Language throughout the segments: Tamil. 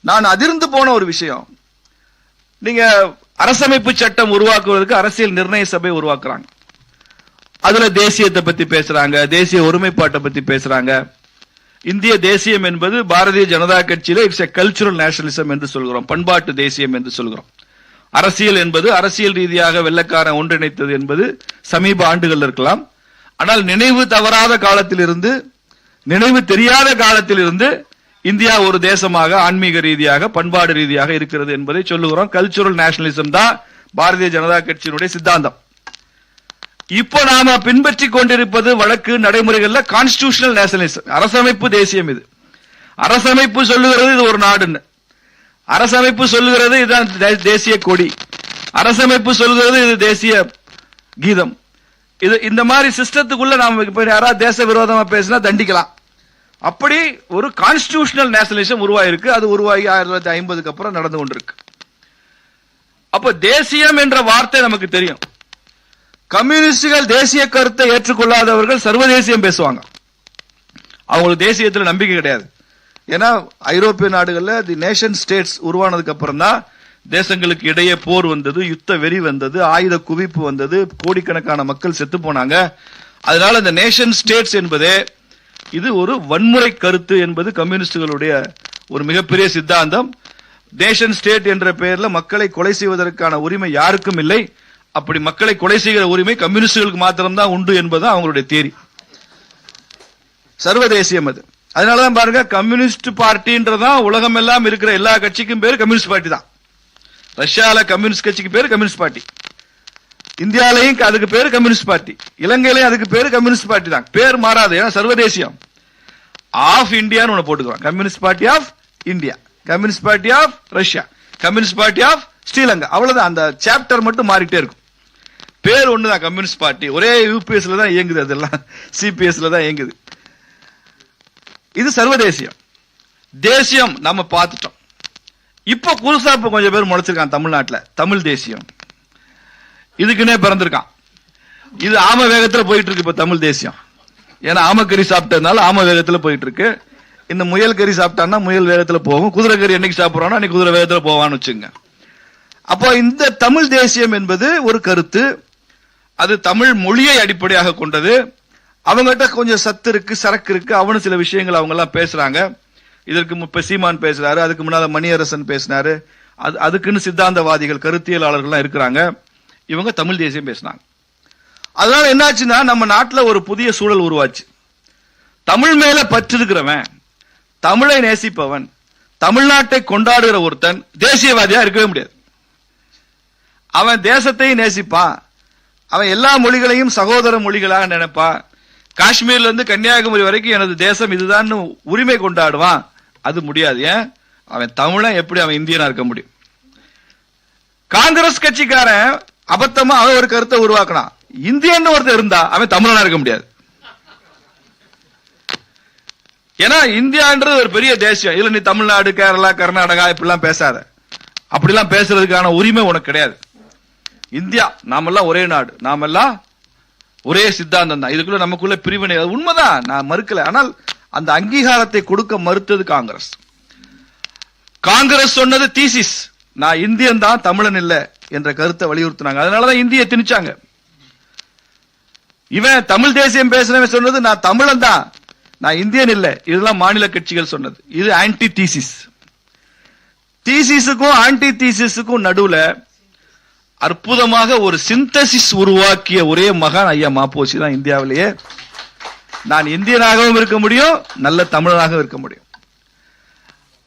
நான் அதிர்ந்து போன ஒரு விஷயம், நீங்க அரசமைப்பு சட்டம் உருவாக்குவதற்கு அரசியல் நிர்ணய சபை உருவாக்குறாங்க. அதுல தேசியத்தை பத்தி பேசுறாங்க, தேசிய ஒருமைப்பாட்டை பத்தி பேசுறாங்க. இந்திய தேசியம் என்பது பாரதிய ஜனதா கட்சியில இட்ஸ் எ கல்ச்சுரல் நேஷனலிசம் என்று சொல்கிறோம், பண்பாட்டு தேசியம் என்று சொல்கிறோம். அரசியல் என்பது அரசியல் ரீதியாக வெள்ளக்காரன் ஒன்றிணைத்தது என்பது சமீப ஆண்டுகள் இருக்கலாம். ஆனால் நினைவு தவறாத காலத்திலிருந்து, நினைவு தெரியாத காலத்திலிருந்து இந்தியா ஒரு தேசமாக ஆன்மீக ரீதியாக பண்பாடு ரீதியாக இருக்கிறது என்பதை சொல்லுகிறோம். கல்ச்சுரல் நேஷனலிசம் தான் பாரதிய ஜனதா கட்சியினுடைய சித்தாந்தம். இப்போ நாம பின்பற்றி கொண்டிருப்பது வழக்கு நடைமுறைகள்ல கான்ஸ்டிடியூஷனல் நேஷனலிசம், அரசமைப்பு தேசியம். இது அரசமைப்பு சொல்லுகிறது இது ஒரு நாடுன்னு, அரசமைப்பு சொல்லுகிறது இதுதான் தேசிய கொடி, அரசமைப்பு சொல்லுகிறது இது தேசிய கீதம். இது இந்த மாதிரி சிஸ்டத்துக்குள்ள நாம யாராவது தேச விரோதமா பேசினா தண்டிக்கலாம். அப்படி ஒரு கான்ஸ்டிடியூஷனல் நேஷனலிசம் உருவாயிருக்கு. அது உருவாகி 1950க்கு அப்புறம் நடந்து கொண்டிருக்கு. அப்ப தேசியம் என்ற வார்த்தை நமக்கு தெரியும். கம்யூனிஸ்டுகள் தேசிய கருத்தை ஏற்றுக்கொள்ளாதவர்கள் சர்வதேசியம் பேசுவாங்க. அவங்களுக்கு தேசியத்தில் நம்பிக்கை கிடையாது. ஏன்னா ஐரோப்பிய நாடுகள்ல தி நேஷன் ஸ்டேட்ஸ் உருவானதுக்கு அப்புறம் தான் தேசங்களுக்கு இடையே போர் வந்தது, யுத்த வெறி வந்தது, ஆயுத குவிப்பு வந்தது, கோடிக்கணக்கான மக்கள் செத்து போனாங்க. அதனால இந்த நேஷன் ஸ்டேட்ஸ் என்பது இது ஒரு வன்முறை கருத்து என்பது கம்யூனிஸ்டுகளுடைய ஒரு மிகப்பெரிய சித்தாந்தம். நேஷன் ஸ்டேட் என்ற பெயர்ல மக்களை கொலை செய்வதற்கான உரிமை யாருக்கும் இல்லை. அப்படி மக்களை கொலை செய்கிற உரிமை கம்யூனிஸ்டுகளுக்கு மாத்திரம்தான் உண்டு என்பது அவங்களுடைய தியரி. சர்வதேசியம் அது. அதனாலதான் பாருங்க, கம்யூனிஸ்ட் பார்ட்டின்றதான் உலகம் எல்லாம் இருக்கிற எல்லா கட்சிக்கும் பேரு கம்யூனிஸ்ட் பார்ட்டி தான். ரஷ்யால கம்யூனிஸ்ட் கட்சிக்கு பேரு கம்யூனிஸ்ட் பார்ட்டி, இந்தியாலையும் அதுக்கு பேரு கம்யூனிஸ்ட் பார்ட்டி, இலங்கையிலையும் அதுக்கு பேரு கம்யூனிஸ்ட் பார்ட்டி தான். பேர் மாறாது, ஏன்னா சர்வதேசியம். ஆஃப் இந்தியான்னு ஒண்ணு போட்டுக்கலாம், communist party of India, communist party of Russia, communist party of Sri Lanka. அவ்வளவுதான், அந்த சாப்டர் மட்டும் மாறிட்டே இருக்கும். பேர் ஒண்ணுதான் கம்யூனிஸ்ட் பார்ட்டி. ஒரே யூபிஎஸ்ல தான் இயங்குது, அதெல்லாம் சிபிஎஸ்ல தான் இயங்குது. இது சர்வதேசியம். தேசியம் நம்ம பார்த்துட்டோம். இப்ப புதுசா கொஞ்சம் பேர் முளைச்சிருக்கான் தமிழ்நாட்டில், தமிழ் தேசியம். இதுக்குன்னே பிறந்திருக்கான். இது ஆம வேகத்துல போயிட்டு இருக்கு இப்ப தமிழ் தேசியம். ஏன்னா ஆமக்கறி சாப்பிட்டதுனால ஆம வேகத்துல போயிட்டு இருக்கு. இந்த முயல் கறி சாப்பிட்டான்னா முயல் வேகத்துல போகும், குதிரை கறி என்னைக்கு சாப்பிடுறோம்னா அன்னைக்கு குதிரை வேகத்துல போவான்னு வச்சுங்க. அப்போ இந்த தமிழ் தேசியம் என்பது ஒரு கருத்து. அது தமிழ் மொழியை அடிப்படையாக கொண்டது. அவங்ககிட்ட கொஞ்சம் சத்து இருக்கு, சரக்கு இருக்கு, அவனு சில விஷயங்கள் அவங்க எல்லாம் பேசுறாங்க. இதற்கு இப்ப சீமான் பேசுறாரு, அதுக்கு முன்னால மணியரசன் பேசினாரு. அதுக்குன்னு சித்தாந்தவாதிகள் கருத்தியலாளர்கள்லாம் இருக்கிறாங்க. இவங்க தமிழ் தேசியம் பேசினாங்க. அதனால என்னாச்சுன்னா நம்ம நாட்டில் ஒரு புதிய சூழல் உருவாச்சு. தமிழ் மேல பற்று இருக்கிறவன், தமிழை நேசிப்பவன், தமிழ்நாட்டை கொண்டாடுகிற ஒருத்தன் தேசியவாதியா இருக்கவே முடியாது. அவன் தேசத்தை நேசிப்பான், அவன் எல்லா மொழிகளையும் சகோதர மொழிகளாக நினைப்பான். காஷ்மீர்ல இருந்து கன்னியாகுமரி வரைக்கும் எனது தேசம் இதுதான் உரிமை கொண்டாடுவான். அது முடியாது. ஏன்? அவன் தமிழன், எப்படி அவன் இந்தியனா இருக்க முடியும்? காங்கிரஸ் கட்சிக்காரன் அபத்தமா அவன் ஒரு கருத்தை உருவாக்கினான், இந்தியன் ஒருத்தர் இருந்தா அவன் தமிழனா இருக்க முடியாது. ஏன்னா இந்தியான்றது ஒரு பெரிய தேசியம். இல்ல நீ தமிழ்நாடு, கேரளா, கர்நாடகா இப்படிலாம் பேசாத. அப்படிலாம் பேசுறதுக்கான உரிமை உனக்கு கிடையாது. இந்தியா, நாமெல்லாம் ஒரே நாடு, நாமெல்லாம் ஒரே சித்தாந்தம் தான். இதுக்குள்ள நமக்குள்ள பிரிவினை உண்மைதான், நான் மறுக்கல. ஆனால் அந்த அங்கீகாரத்தை கொடுக்க மறுத்தது காங்கிரஸ். காங்கிரஸ் சொன்னது தீசிஸ், நான் இந்தியன் தான் தமிழன் இல்ல என்ற கருத்தை வலியுறுத்தினாங்க. அதனாலதான் இந்திய திணிச்சாங்க. இவன் தமிழ் தேசியம் பேசுறவன் சொன்னது நான் தமிழன் தான், நான் இந்தியன் இல்ல. இதெல்லாம் மாநில கட்சிகள் சொன்னது. இது ஆன்டி தீசிஸ். தீசிஸுக்கும் ஆன்டி தீசிஸுக்கும் நடுவுல அற்புதமாக ஒரு சிந்தசிஸ் உருவாக்கிய ஒரே மகான் ஐயா மாப்போசி தான் இந்தியாவிலேயே. நான் இந்தியனாகவும் இருக்க முடியும், நல்ல தமிழனாகவும் இருக்க முடியும்.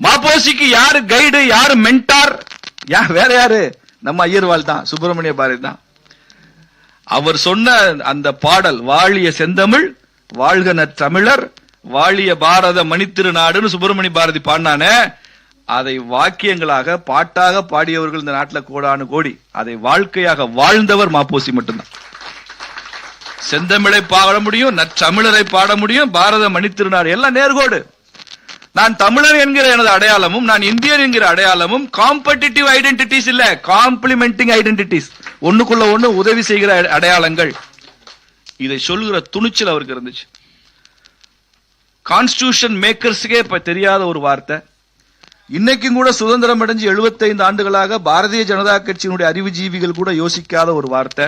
மாப்போசிக்கு யாரு கைடு, யாரு மென்டார்? வேற யாரு? நம்ம ஐயர்வாள் தான், சுப்பிரமணிய பாரதி தான். அவர் சொன்ன அந்த பாடல், வாழிய செந்தமிழ் வாழ்க தமிழர் வாழிய பாரத மணித்திருநாடுன்னு சுப்பிரமணிய பாரதி பாடினானே, அதை வாக்கியங்களாக பாட்டாக பாடியவர்கள் இந்த நாட்டில் கோடானு கோடி. அதை வாழ்க்கையாக வாழ்ந்தவர் மாப்போசி மட்டும்தான். செந்தமிழை பாட முடியும், நற்றமிழரை பாட முடியும், பாரத மணித்திருநாடு எல்லாம் நேர்கோடு. நான் தமிழர் என்கிற எனது அடையாளமும், நான் இந்தியன் என்கிற அடையாளமும் காம்படிட்டிவ் ஐடென்டிட்டிஸ் இல்ல, காம்ப்ளிமெண்டிங் ஐடென்டிட்டிஸ், ஒண்ணுக்குள்ள ஒண்ணு உதவி செய்கிற அடையாளங்கள். இதை சொல்லுகிற துணிச்சல் அவருக்கு இருந்துச்சு. கான்ஸ்டிடியூஷன் மேக்கர்ஸுக்கே இப்ப தெரியாத ஒரு வார்த்தை. இன்னைக்கும் கூட சுதந்திரம் அடைஞ்சு 75 ஆண்டுகளாக பாரதிய ஜனதா கட்சியினுடைய அறிவுஜீவிகள் கூட யோசிக்காத ஒரு வார்த்தை.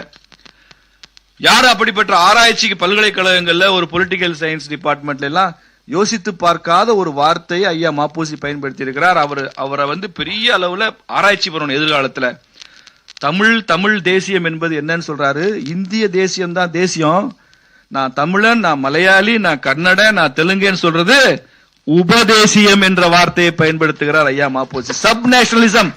யாரு அப்படிப்பட்ட ஆராய்ச்சிக்கு பல்கலைக்கழகங்கள்ல ஒரு பொலிட்டிக்கல் சயின்ஸ் டிபார்ட்மெண்ட்ல எல்லாம் யோசித்து பார்க்காத ஒரு வார்த்தையை ஐயா மாப்போசி பயன்படுத்தி இருக்கிறார். அவரை பெரிய அளவுல ஆராய்ச்சி பண்ணணும் எதிர்காலத்துல. தமிழ் தேசியம் என்பது என்னன்னு சொல்றாரு. இந்திய தேசியம் தான் தேசியம். நான் தமிழன், நான் மலையாளி, நான் கன்னட, நான் தெலுங்குன்னு சொல்றது உபதேசியம் என்ற வார்த்தையை பயன்படுத்துகிறார் ஐயா மாப்போசி. Sub nationalism.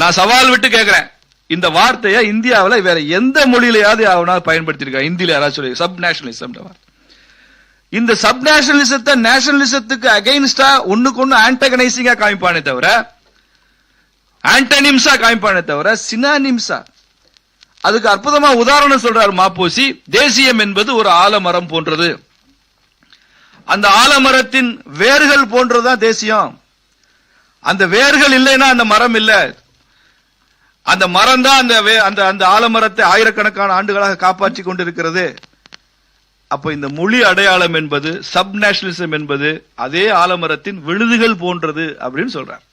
நான் சவால் விட்டு கேட்கிறேன், இந்த வார்த்தையை இந்தியாவில் வேற எந்த மொழியிலையாவது அவனால் பயன்படுத்தியிருக்கா? இந்தியில யாராவது சொல்லி சப் நேஷனலிசம். இந்த சப் நேஷனலிசத்தை நேஷனலிசத்துக்கு அகைன்ஸ்டா ஒண்ணுக்கு ஒண்ணு ஆன்டகனைசிங்கா காமிப்பானே தவிர, ஆன்டனிம்ஸா காமிப்பானே தவிர சினானிம்ஸா. அதுக்கு அற்புதமா உதாரணம் சொல்றாரு மாப்போசி. தேசியம் என்பது ஒரு ஆலமரம் போன்றது. அந்த ஆலமரத்தின் வேர்கள் போன்றதுதான் தேசியம். அந்த வேர்கள் இல்லைன்னா அந்த மரம் இல்ல. அந்த மரம் தான் அந்த ஆலமரத்தை ஆயிரக்கணக்கான ஆண்டுகளாக காப்பாற்றி கொண்டிருக்கிறது. அப்ப இந்த மொழி அடையாளம் என்பது, சப் நேஷனலிசம் என்பது அதே ஆலமரத்தின் விழுதுகள் போன்றது அப்படின்னு சொல்றார்.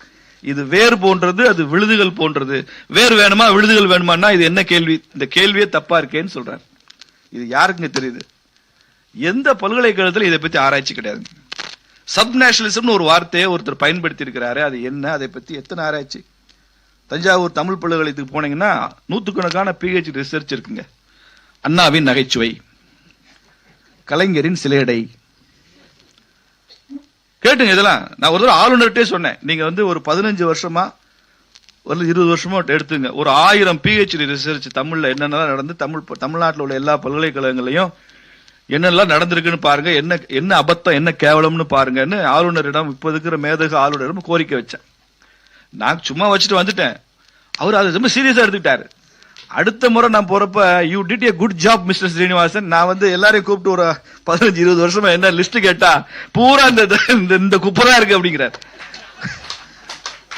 இது வேர் போன்றது, அது விழுதுகள் போன்றது. வேர் வேணுமா விழுதுகள் வேணுமான்னா இது என்ன கேள்வி? இந்த கேள்வியே தப்பா இருக்கேன்னு சொல்றார். இது யாருக்குங்க தெரியுது? எந்த பல்கலைக்கழகத்தில் இதை பத்தி ஆராய்ச்சி கிடையாது. சப் நேஷனலிசம் ஒரு வார்த்தையை ஒருத்தர் பயன்படுத்தி இருக்கிறாரு. அது என்ன? அதை பத்தி எத்தனை ஆராய்ச்சி? தஞ்சாவூர் தமிழ் பல்கலைக்கழகத்துக்கு போனீங்கன்னா நூற்றுக்கணக்கான PhD ரிசர்ச் இருக்குங்க. அண்ணாவின் நகைச்சுவை, கலைஞரின் சிலையடை. கேட்டுங்க இதெல்லாம். நான் ஒரு தடவை ஆளுநர்கிட்டே சொன்னேன், நீங்க ஒரு 15 வருஷமா ஒரு 20 வருஷமா எடுத்துங்க, ஒரு 1000 PhD ரிசர்ச் தமிழ்ல என்னென்னலாம் நடந்து, தமிழ்நாட்டில் உள்ள எல்லா பல்கலைக்கழகங்களையும் என்னெல்லாம் நடந்திருக்குன்னு பாருங்க, என்ன அபத்தம், என்ன கேவலம்னு பாருங்கன்னு ஆளுநரிடம், இப்ப இருக்கிற மேதக ஆளுநரிடம் கோரிக்கை வச்சேன். நான் சும்மா வச்சுட்டு வந்துட்டேன். அவர் அதை ரொம்ப சீரியஸா எடுத்துக்கிட்டாரு. அடுத்த முறை நான் போறப்ப, you did A good job mister Srinivasan. நான் எல்லாரையும் கூப்பிட்டு ஒரு 15-20 வருஷமா என்ன லிஸ்ட் கேட்டா பூரா இந்த குப்பைதான் இருக்கு அப்படிங்கிறார்.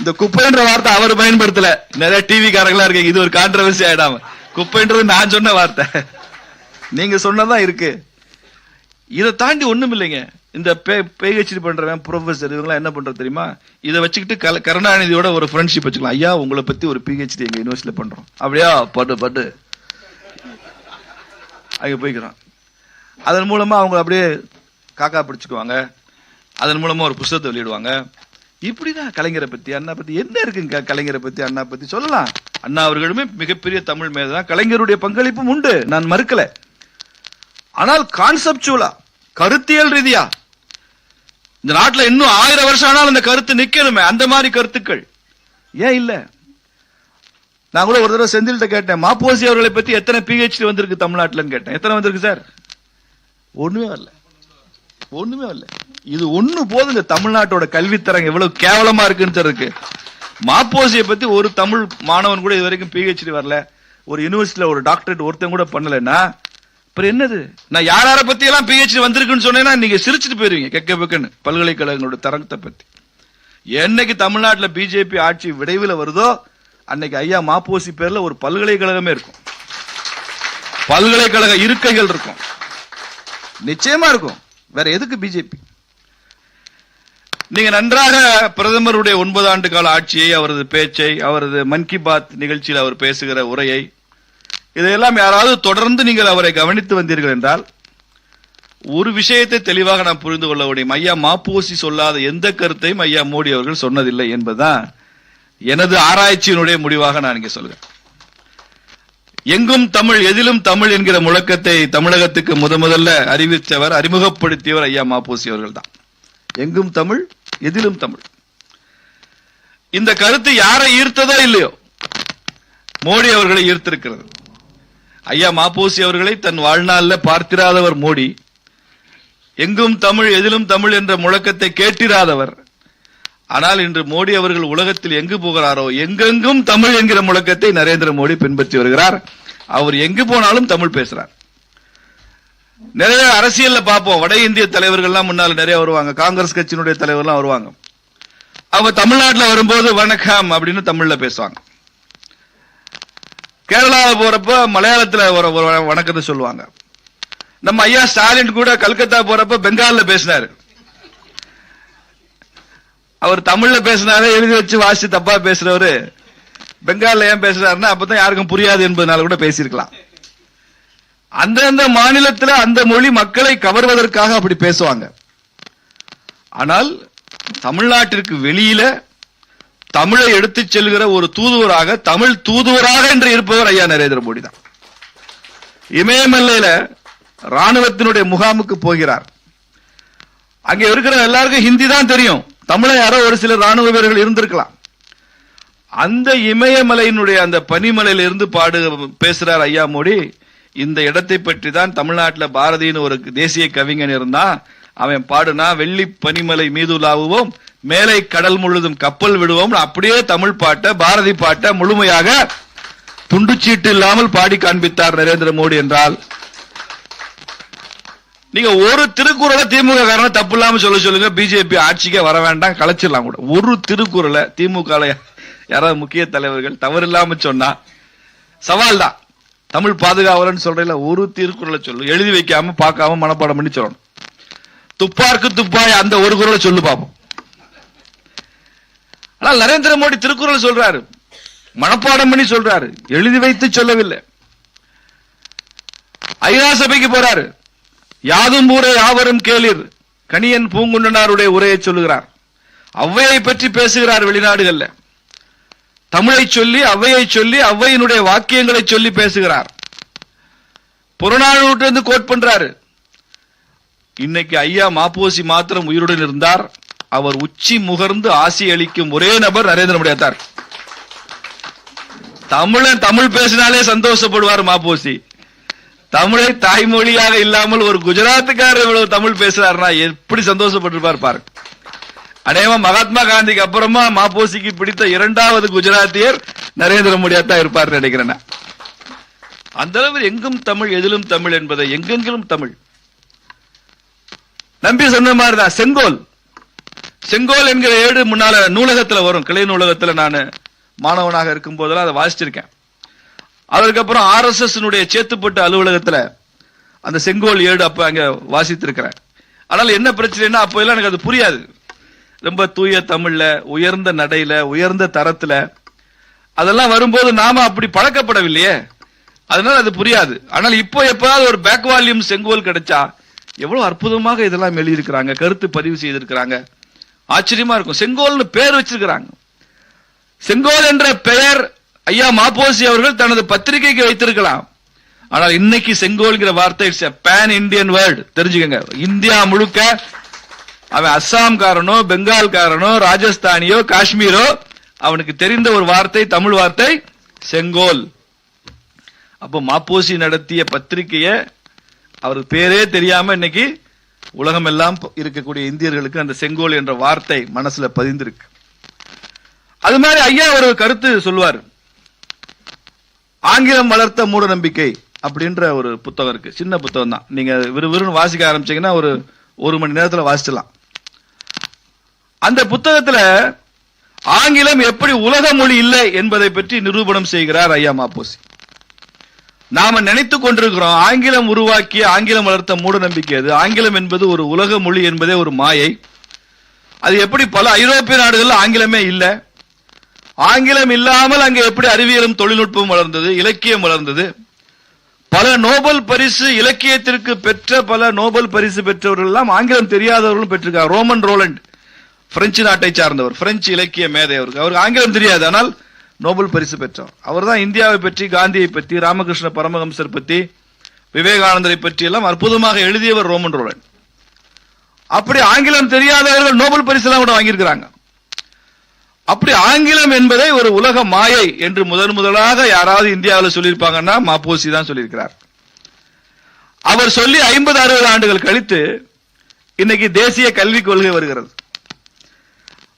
இந்த குப்பைன்ற வார்த்தை அவர் பயன்படுத்தல. நிறைய டிவி காரங்களா இருக்கீங்க, இது ஒரு கான்ட்ரவர்சி ஆயிடாம. குப்பைன்றது நான் சொன்ன வார்த்தை, நீங்க சொன்னதான் இருக்கு. இதை தாண்டி ஒண்ணும் இல்லைங்க. இந்த PhD பண்றவன் ப்ரொஃபசர் இவங்களாம் என்ன பண்றது தெரியுமா? இதை வச்சுக்கிட்டு கருணாநிதியோட ஒரு ஃப்ரெண்ட்ஷிப் வச்சுக்கலாம். ஐயா உங்களை பத்தி ஒரு PhD எங்க யூனிவர்சிட்டியில பண்றோம். அப்படியா? பட்டு அங்க போய்க்கிறான். அதன் மூலமா அவங்க அப்படியே காக்கா பிடிச்சுக்குவாங்க. அதன் மூலமா ஒரு புத்தகத்தை வெளியிடுவாங்க. இப்படிதான் கலைஞரை பத்தி, அண்ணா பத்தி என்ன இருக்குங்க? கலைஞரை பத்தி, அண்ணா பத்தி சொல்லலாம். அண்ணா அவர்களுமே மிகப்பெரிய தமிழ் மேதான். கலைஞருடைய பங்களிப்பும் உண்டு, நான் மறுக்கல. ஆனால் கான்செப்சுவலா, கருத்தியல் ரீதியா இந்த நாட்டில் இன்னும் 1000 வருஷம் ஆனாலும் அந்த கருத்து நிக்கணுமே. அந்த மாதிரி கருத்துக்கள் ஏன் இல்ல? நான் கூட ஒரு தடவை செந்தில்கிட்ட கேட்டேன், மாப்போசி அவர்களை பத்தி எத்தனை PhD வந்திருக்கு தமிழ்நாட்டில் கேட்டேன். எத்தனை வந்திருக்கு சார்? ஒண்ணுமே வரல. இது ஒண்ணு போதுங்க தமிழ்நாட்டோட கல்வித்தரம் எவ்வளவு கேவலமா இருக்குன்னு சொல்றதுக்கு. மாப்போசியை பத்தி ஒரு தமிழ் மாணவன் கூட இது வரைக்கும் PhD வரல. ஒரு யூனிவர்சிட்டியில ஒரு டாக்டரேட் ஒருத்தன் கூட பண்ணலன்னா என்னது? நான் யார பத்தி எல்லாம் PhD வந்திருக்குன்னு சொன்னேன்னா நீங்க சிரிச்சுட்டு போயிருவீங்க கெக்க பெக்கன்னு பல்கலைக்கழகங்களோட தரத்தை பத்தி. என்னைக்கு தமிழ்நாட்டில் BJP ஆட்சி விரைவில் வருதோ அன்னைக்கு ஐயா மாப்போசி பேர்ல ஒரு பல்கலைக்கழகமே இருக்கும், பல்கலைக்கழக இருக்கைகள் இருக்கும், நிச்சயமா இருக்கும். வேற எதுக்கு BJP? நீங்க நன்றாக பிரதமருடைய 9 ஆண்டு கால ஆட்சியை, அவரது பேச்சை, அவரது மன் கி பாத் நிகழ்ச்சியில் அவர் பேசுகிற உரையை, இதையெல்லாம் யாராவது தொடர்ந்து நீங்கள் அவரை கவனித்து வந்தீர்கள் என்றால் ஒரு விஷயத்தை தெளிவாக நாம் புரிந்து கொள்ள முடியும். ஐயா மாப்போசி சொல்லாத எந்த கருத்தையும் ஐயா மோடி அவர்கள் சொன்னதில்லை என்பதுதான் எனது ஆராய்ச்சியினுடைய முடிவாக நான் இங்கே சொல்கிறேன். எங்கும் தமிழ், எதிலும் தமிழ் என்கிற முழக்கத்தை தமிழகத்துக்கு முதல்ல அறிவித்தவர், அறிமுகப்படுத்தியவர் ஐயா மாப்போசி அவர்கள் தான். எங்கும் தமிழ், எதிலும் தமிழ். இந்த கருத்து யாரை ஈர்த்ததோ இல்லையோ மோடி அவர்களை ஈர்த்திருக்கிறது. ஐயா மாப்போசி அவர்களை தன் வாழ்நாளில் பார்த்திராதவர் மோடி. எங்கும் தமிழ், எதிலும் தமிழ் என்ற முழக்கத்தை கேட்டிராதவர். ஆனால் இன்று மோடி அவர்கள் உலகத்தில் எங்கு போகிறாரோ எங்கெங்கும் தமிழ் என்கிற முழக்கத்தை நரேந்திர மோடி பின்பற்றி வருகிறார். அவர் எங்கு போனாலும் தமிழ் பேசுறார். நிறைய அரசியல்ல பார்ப்போம், வட இந்திய தலைவர்கள்லாம் முன்னால நிறைய வருவாங்க, காங்கிரஸ் கட்சியினுடைய தலைவர்லாம் வருவாங்க. அவங்க தமிழ்நாட்டில் வரும்போது வணக்கம் அப்படின்னு தமிழ்ல பேசுவாங்க. கேரளாவில் போறப்ப மலையாளத்துல ஒரு வணக்கத்தை சொல்லுவாங்க. நம்ம ஐயா ஸ்டாலின் கூட கல்கத்தா போறப்ப பெங்கால்ல பேசினாரு. அவர் தமிழ்ல பேசினாலே எழுதி வச்சு வாசி தப்பா பேசுறவரு பெங்கால்ல ஏன் பேசுறாருன்னா அப்பதான் யாருக்கும் புரியாது என்பதனால கூட பேசியிருக்கலாம். அந்தந்த மாநிலத்தில் அந்த மொழி மக்களை கவர்வதற்காக அப்படி பேசுவாங்க. ஆனால் தமிழ்நாட்டிற்கு வெளியில தமிழை எடுத்துச் செல்கிற ஒரு தூதுவராக, தமிழ் தூதுவராக என்று இருப்பவர் ஐயா நரேந்திர மோடி தான். இமயமலையில ராணுவத்தினுடைய முகாமுக்கு போகிறார். அங்க இருக்கிற எல்லாருக்கும் ஹிந்தி தான் தெரியும், தமிழை யாரோ ஒரு சில ராணுவ வீரர்கள் இருந்திருக்கலாம். அந்த இமயமலையினுடைய அந்த பனிமலையில இருந்து பேசுறார் ஐயா மோடி. இந்த இடத்தை பற்றி தான் தமிழ்நாட்டில் பாரதின்னு ஒரு தேசிய கவிஞன் இருந்தா, அவன் பாடுனா வெள்ளி பனிமலை மீதுலாவுவோம், மேலை கடல் முழுதும் கப்பல் விடுவோம், அப்படியே தமிழ் பாட்டை பாரதி பாட்டை முழுமையாக துண்டுச்சீட்டு இல்லாமல் பாடி காண்பித்தார் நரேந்திர மோடி என்றால், நீங்க ஒரு திருக்குறளை திமுக காரணம் தப்பு இல்லாம சொல்லுங்க, பிஜேபி ஆட்சிக்கே வர வேண்டாம், கலைச்சிடலாம் கூட. ஒரு திருக்குறளை திமுக யாராவது முக்கிய தலைவர்கள் தவறு இல்லாம சொன்னா சவால் தான். தமிழ் பாதுகாவலன்னு சொல்றதுல ஒரு திருக்குறளை சொல்லு, எழுதி வைக்காம பார்க்காம மனப்பாடம் பண்ணி சொல்லணும். துப்பார்க்கு துப்பாய் அந்த ஒரு குறளை சொல்லு பார்ப்போம். ஆனால் நரேந்திர மோடி திருக்குறள் சொல்றாரு, மனப்பாடம் பண்ணி சொல்றாரு, எழுதி வைத்து சொல்லவில்லை. ஐநா சபைக்கு போறாரு, யாதும் ஊரே யாவரும் கேளிர் கணியன் பூங்குன்றனாருடைய உரையை சொல்லுகிறார். ஔவையை பற்றி பேசுகிறார். வெளிநாடுகள்ல தமிழை சொல்லி, ஔவையை சொல்லி, ஔவையினுடைய வாக்கியங்களை சொல்லி பேசுகிறார். புறநானூற்றிலிருந்து கோட் பண்றாரு. இன்னைக்கு ஐயா மாப்போசி மாத்திரம் உயிருடன் இருந்தார், அவர் உச்சி முகர்ந்து ஆசி அளிக்கும் ஒரே நபர் நரேந்திர மோடி தான். தமிழ் பேசினாலே சந்தோஷப்படுவார் மாப்போசி. தமிழை தாய்மொழியாக இல்லாமல் ஒரு குஜராத்துக்காரர் இவ்வளவு தமிழ் பேசுறாருன்னா எப்படி சந்தோஷப்பட்டிருப்பார் பாருங்க. அநேகமா மகாத்மா காந்திக்கு அப்புறமா மாப்போசிக்கு பிடித்த இரண்டாவது குஜராத்தியர் நரேந்திர மோடியா தான் இருப்பார் நினைக்கிறேன். அந்த அளவில் எங்கும் தமிழ், எதிலும் தமிழ் என்பதை, எங்கெங்கிலும் தமிழ். நம்பி சொன்ன மாதிரிதான் செங்கோல். செங்கோல் என்கிற ஏடு முன்னால நூலகத்துல வரும், கிளை நூலகத்துல நான் மாணவனாக இருக்கும் போதெல்லாம் அதை வாசிச்சிருக்கேன். அதற்கப்புறம் RSS சேத்துப்பட்டு அலுவலகத்துல அந்த செங்கோல் ஏடு அப்ப அங்க வாசித்திருக்கிறேன். ஆனால் என்ன பிரச்சனைனா அப்ப எல்லாம் எனக்கு அது புரியாது. ரொம்ப தூய தமிழ்ல, உயர்ந்த நடையில, உயர்ந்த தரத்துல அதெல்லாம் வரும்போது நாம அப்படி பழக்கப்படவில்லையே, அதனால அது புரியாது. ஆனால் இப்போ எப்போதாவது ஒரு பேக் வால்யூம் செங்கோல் கிடைச்சா எவ்வளவு அற்புதமாக இதெல்லாம் எழுதியிருக்கிறாங்க, கருத்து பதிவு செய்திருக்கிறாங்க, ஆச்சரியமா இருக்கும். செங்கோல்னு பேர் வச்சிருக்கிறாங்க. செங்கோல் என்ற பெயர் ஐயா மாப்போசி அவர்கள் தனது பத்திரிகைக்கு வைத்திருக்கலாம். ஆனால் இன்னைக்கு செங்கோல்ங்கிற வார்த்தை it's a pan Indian word. தெரிஞ்சுக்கங்க, இந்தியா முழுக்க அவன் அஸ்ஸாம்காரனோ, பெங்கால்காரனோ, ராஜஸ்தானியோ, காஷ்மீரோ, அவனுக்கு தெரிந்த ஒரு வார்த்தை, தமிழ் வார்த்தை செங்கோல். அப்போ மாப்போசி நடத்திய பத்திரிகைய அவருக்கு பேரே தெரியாம இன்னைக்கு உலகம் எல்லாம் இருக்கக்கூடிய இந்தியர்களுக்கு அந்த செங்கோல் என்ற வார்த்தை மனசுல பதிந்திருக்கு. அது மாதிரி ஐயா ஒரு கருத்து சொல்லுவார். ஆங்கிலம் வளர்த்த மூட நம்பிக்கை அப்படின்ற ஒரு புத்தகம் இருக்கு, சின்ன புத்தகம் தான். நீங்க விறுவிறுன்னு வாசிக்க ஆரம்பிச்சீங்கன்னா ஒரு மணி நேரத்தில் வாசிச்சலாம். அந்த புத்தகத்துல ஆங்கிலம் எப்படி உலக மொழி இல்லை என்பதை பற்றி நிரூபணம் செய்கிறார் ஐயா மாப்போசி. நாம நினைத்துக் கொண்டிருக்கிறோம் ஆங்கிலம் உருவாக்கிய, ஆங்கிலம் வளர்த்த மூட நம்பிக்கை அது. ஆங்கிலம் என்பது ஒரு உலக மொழி என்பதே ஒரு மாயை. அது எப்படி பல ஐரோப்பிய நாடுகள்ல ஆங்கிலமே இல்லை. ஆங்கிலம் இல்லாமல் அங்கே எப்படி அறிவியலும் தொழில்நுட்பம் வளர்ந்தது, இலக்கியம் வளர்ந்தது. பல நோபல் பரிசு இலக்கியத்திற்கு பெற்ற பல நோபல் பரிசு பெற்றவர்கள் எல்லாம் ஆங்கிலம் தெரியாதவர்களும் பெற்றிருக்கார். ரோமன் ரோலண்ட் பிரெஞ்சு நாட்டை சார்ந்தவர், பிரெஞ்சு இலக்கிய மேதை. அவருக்கு ஆங்கிலம் தெரியாது, ஆனால் நோபல் பரிசு பெற்றவர். அவர் தான் இந்தியாவை பற்றி, காந்தியை பற்றி, ராமகிருஷ்ண பரமஹம்சர் பற்றி, விவேகானந்தரை பற்றி எல்லாம் அற்புதமாக எழுதியவர் ரோமன் ரோலண்ட். அப்படி ஆங்கிலம் தெரியாதவர்கள் நோபல் பரிசு எல்லாம் கூட வாங்கியிருக்கிறாங்க. அப்படி ஆங்கிலம் என்பதை ஒரு உலக மாயை என்று முதலாக யாராவது இந்தியாவில் சொல்லியிருப்பாங்கன்னா மாப்போசி தான் சொல்லியிருக்கிறார். அவர் சொல்லி 50-60 ஆண்டுகள் கழித்து இன்னைக்கு தேசிய கல்விக் கொள்கை வருகிறது.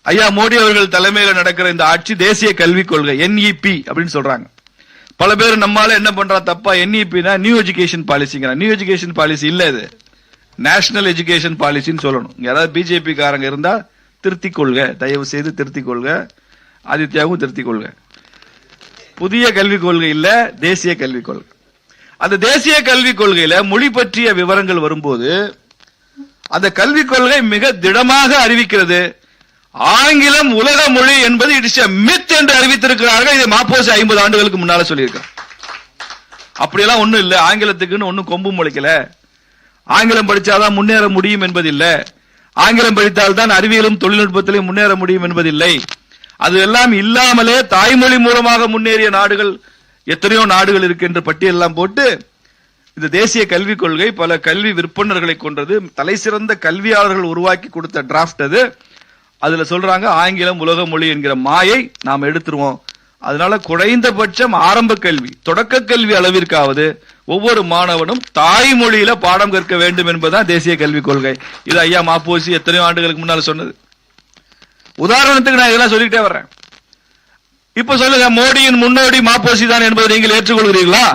ஐயா மோடி அவர்கள் தலைமையில் நடக்கிற இந்த ஆட்சி தேசிய கல்விக் கொள்கை NEP அப்படின்னு சொல்றாங்க. பல பேர் நம்மால என்ன பண்றா தப்பா, NEP நியூ எஜுகேஷன் பாலிசிங்கிற. நியூ எஜுகேஷன் பாலிசி இல்ல, இது நேஷனல் எஜுகேஷன் பாலிசின்னு சொல்லணும். யாராவது பிஜேபி காரங்க இருந்தா திருத்திக் கொள்க, தயவு செய்து திருத்திக் கொள்க, ஆதித்யாவும் திருத்திக் கொள்க. புதிய கல்விக் கொள்கை இல்ல, தேசிய கல்விக் கொள்கை. அந்த தேசிய கல்விக் கொள்கையில மொழி பற்றிய விவரங்கள் வரும்போது அந்த கல்விக் கொள்கை மிக திடமாக அறிவிக்கிறது ஆங்கிலம் உலக மொழி என்பது இட்ஸ் எ மித் என்று அறிவித்திருக்கிறார்கள். இதை மாப்போசி 50 ஆண்டுகளுக்கு முன்னால சொல்லியிருக்கார். அப்படியெல்லாம் ஒண்ணும் இல்ல, ஆங்கிலத்துக்குன்னு ஒன்னும் கொம்பு முளைக்கல, ஆங்கிலம் படிச்சாதான் முன்னேற முடியும் என்பதில்லை, ஆங்கிலம் படித்தால்தான் அறிவியலும் தொழில்நுட்பத்திலும் முன்னேற முடியும் என்பதில்லை. அது எல்லாம் இல்லாமலே தாய்மொழி மூலமாக முன்னேறிய நாடுகள் எத்தனையோ நாடுகள் இருக்கு என்று பட்டியலாம் போட்டு இந்த தேசிய கல்விக் கொள்கை பல கல்வி விற்பனர்களை கொண்டது. தலை சிறந்த கல்வியாளர்கள் உருவாக்கி கொடுத்த டிராப்ட் அது. அதுல சொல்றாங்க ஆங்கிலம் உலக மொழி என்கிற மாயை நாம் எடுத்துருவோம். அதனால குறைந்தபட்சம் ஆரம்ப கல்வி தொடக்க கல்வி அளவிற்காவது ஒவ்வொரு மாணவனும் தாய்மொழியில பாடம் கற்க வேண்டும் என்பதுதான் தேசிய கல்விக் கொள்கை. இது ஐயா மாப்போசி எத்தனையோ ஆண்டுகளுக்கு முன்னால சொன்னது. உதாரணத்துக்கு நான் இதெல்லாம் சொல்லிட்டே வர்றேன். இப்ப சொல்லுங்க, மோடியின் முன்னோடி மாப்போசி தான் என்பதை நீங்கள் ஏற்றுக்கொள்கிறீர்களா?